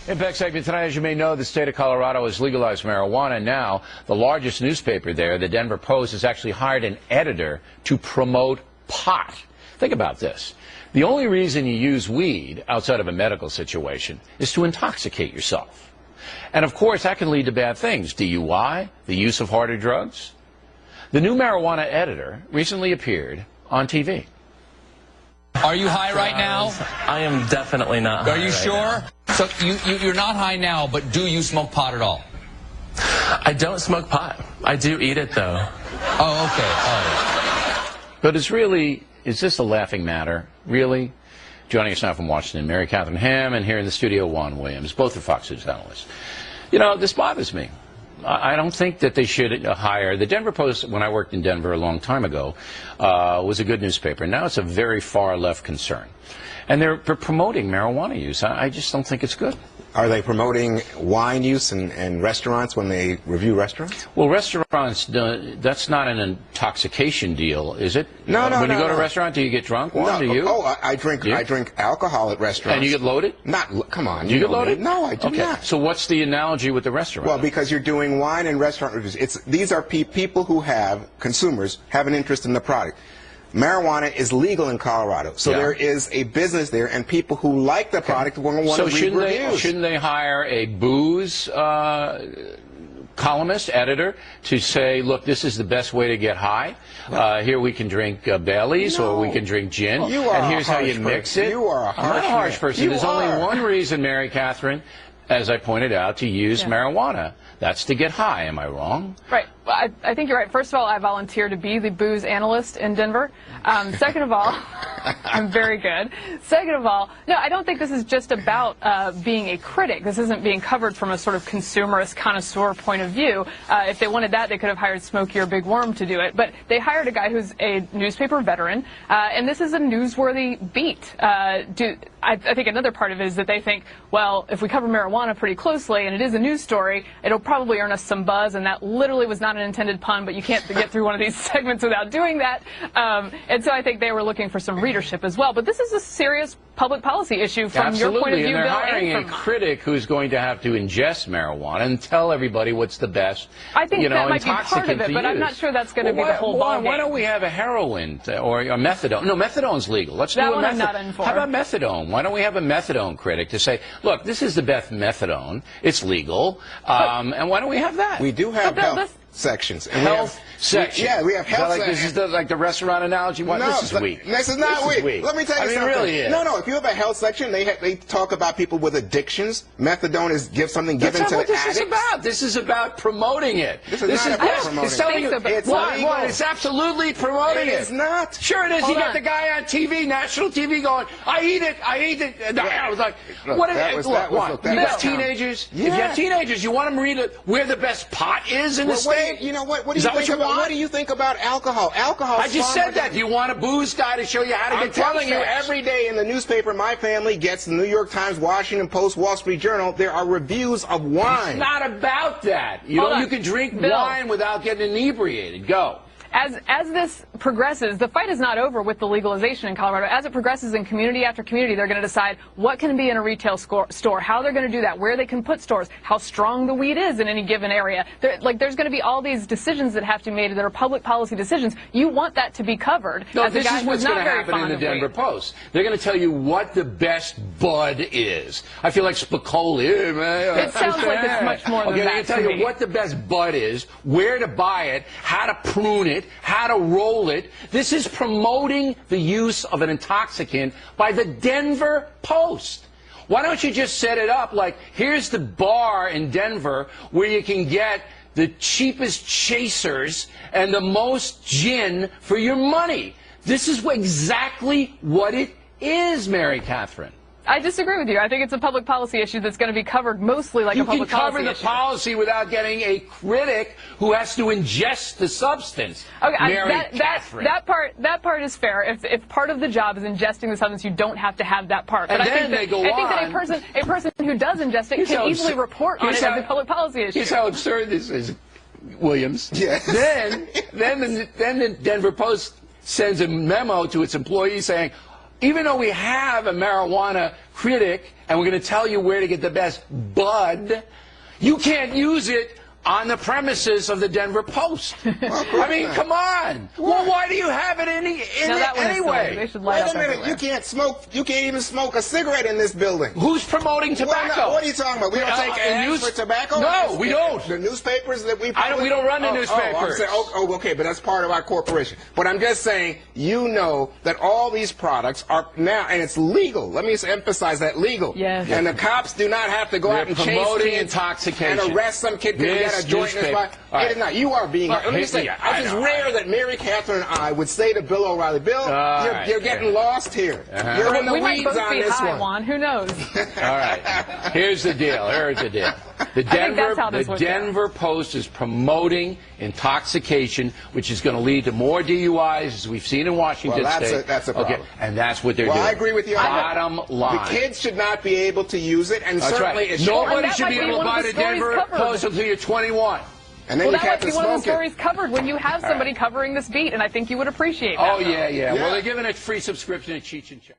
Impact segment tonight, as you may know, the state of Colorado has legalized marijuana. Now, the largest newspaper there, the Denver Post, has actually hired an editor to promote pot. Think about this. The only reason you use weed outside of a medical situation is to intoxicate yourself. And of course, that can lead to bad things. DUI, the use of harder drugs. The new marijuana editor recently appeared on TV. Are you high right now? I am definitely not high. Are you sure? So you're not high now, but do you smoke pot at all? I don't smoke pot. I do eat it, though. Oh, okay. Oh. But is this a laughing matter? Really? Joining us now from Washington, Mary Catherine Ham, and here in the studio, Juan Williams. Both are Fox News analysts. You know, this bothers me. I don't think that they should hire. The Denver Post, when I worked in Denver a long time ago, was a good newspaper. Now it's a very far left concern. And they're promoting marijuana use. I just don't think it's good. Are they promoting wine use in restaurants when they review restaurants? Well, restaurants, that's not an intoxication deal, is it? No. When you go to a restaurant, do you get drunk? No. Do you? Oh, I drink alcohol at restaurants. And you get loaded? Come on. Do you get loaded? No, I do not. So what's the analogy with the restaurant? Well, because you're doing wine and restaurant reviews. These are people who consumers have an interest in the product. Marijuana is legal in Colorado, so there is a business there, and people who like the product will want to read reviews. Shouldn't they hire a booze columnist, editor, to say, look, this is the best way to get high. Here we can drink Bailey's, or we can drink gin, and here's how you mix it. You are a harsh I'm not a harsh person. There's only one reason, Mary Catherine, as I pointed out, to use marijuana. That's to get high. Am I wrong? Right. Well, I think you're right. First of all, I volunteer to be the booze analyst in Denver. Second of all, I'm very good. Second of all, no, I don't think this is just about being a critic. This isn't being covered from a sort of consumerist connoisseur point of view. If they wanted that, they could have hired Smokey or Big Worm to do it. But they hired a guy who's a newspaper veteran, and this is a newsworthy beat. I think another part of it is that they think, well, if we cover marijuana pretty closely and it is a news story, it'll probably earn us some buzz, and that literally was not an intended pun, but you can't get through one of these segments without doing that. And so I think they were looking for some readership as well. But this is a serious public policy issue from your point of view, and they're Bill, hiring and a critic who's going to have to ingest marijuana and tell everybody what's the best, I think that might be intoxicant part of it, but I'm not sure that's going to be the whole ballgame. Why don't we have a heroin or a methadone? No, methadone's legal. Let's do a one I'm not in for. How about methadone? Why don't we have a methadone critic to say, look, this is the best methadone. It's legal. And why don't we have that? We do have health sections. Health sections. Yeah, we have health sections. This is like the restaurant analogy? No, this is weak. This is not weak. Let me tell you something. It really is. No, if you have a health section, they talk about people with addictions. Methadone is something given to addicts. That's not what this is about. This is about promoting it. This is not about promoting it. It's telling you, it's legal. It's absolutely promoting it. It is not. Sure it is. You get the guy on TV, national TV, going, I eat it. And I was like, what if, look, you got teenagers? Yeah. If you have teenagers, you want them to read where the best pot is in the state? You know what? What do you think about alcohol? I just said that. You want a booze guy to show you how to get I'm telling you, every day in the newspaper my family gets, the New York Times, Washington Post, Wall Street Journal, there are reviews of wine. It's not about that. You can drink wine without getting inebriated. Go. As this progresses, the fight is not over with the legalization in Colorado. As it progresses in community after community, they're going to decide what can be in a retail store, how they're going to do that, where they can put stores, how strong the weed is in any given area. There's going to be all these decisions that have to be made that are public policy decisions. You want that to be covered. No, this is what's going to happen in the Denver Post. They're going to tell you what the best bud is. I feel like Spicoli. It sounds like it's much more than that. They're going to tell you what the best bud is, where to buy it, how to prune it, how to roll it. This is promoting the use of an intoxicant by the Denver Post. Why don't you just set it up like, here's the bar in Denver where you can get the cheapest chasers and the most gin for your money. This is exactly what it is, Mary Catherine. I disagree with you. I think it's a public policy issue that's going to be covered mostly like a public policy issue. You can cover the policy without getting a critic who has to ingest the substance. Okay, Mary Catherine. That part is fair. If part of the job is ingesting the substance, you don't have to have that part. And but then I think that a person who does ingest it can easily report on it as a public policy issue. Here's how absurd this is, Williams. Yes. Then the Denver Post sends a memo to its employees saying, even though we have a marijuana critic and we're going to tell you where to get the best bud, you can't use it on the premises of the Denver Post. I mean, come on. Well, why do you have it in No, it that one is silly. They anyway? should light Wait up a minute, everywhere. you can't even smoke a cigarette in this building. Who's promoting tobacco? Well, no, what are you talking about? We don't take ads for tobacco? No, we don't. The newspapers that we We don't run the newspapers. I'm saying, okay, but that's part of our corporation. But I'm just saying, you know that all these products are now, and it's legal. Let me emphasize that, legal. Yes. And the cops do not have to go out and chase promoting kids intoxication. and arrest some kid because he This got a joint in his newspaper- mouth. All right. It is not. You are being. All right, Let me just say, yeah, I it's know, rare I know. that Mary Catherine and I would say to Bill O'Reilly, Bill, right, you're getting lost here. You're in the We might weeds both on be this high, one. Juan. Who knows? All right. Here's the deal. The think that's how this would go. Denver Post is promoting intoxication, which is going to lead to more DUIs, as we've seen in Washington Well, State. that's a problem. Okay, and that's what they're Well, doing. I agree with you. Bottom line. The kids should not be able to use it, and That's certainly right. it should. Nobody And that should might be be able to one of buy the the stories Denver covered. Post until you're 21. And then Well, you that have might to be one of the smoke it. stories covered when you have somebody covering this beat, and I think you would appreciate that. Oh, yeah. Yeah. Well, they're giving a free subscription to Cheech and Chong.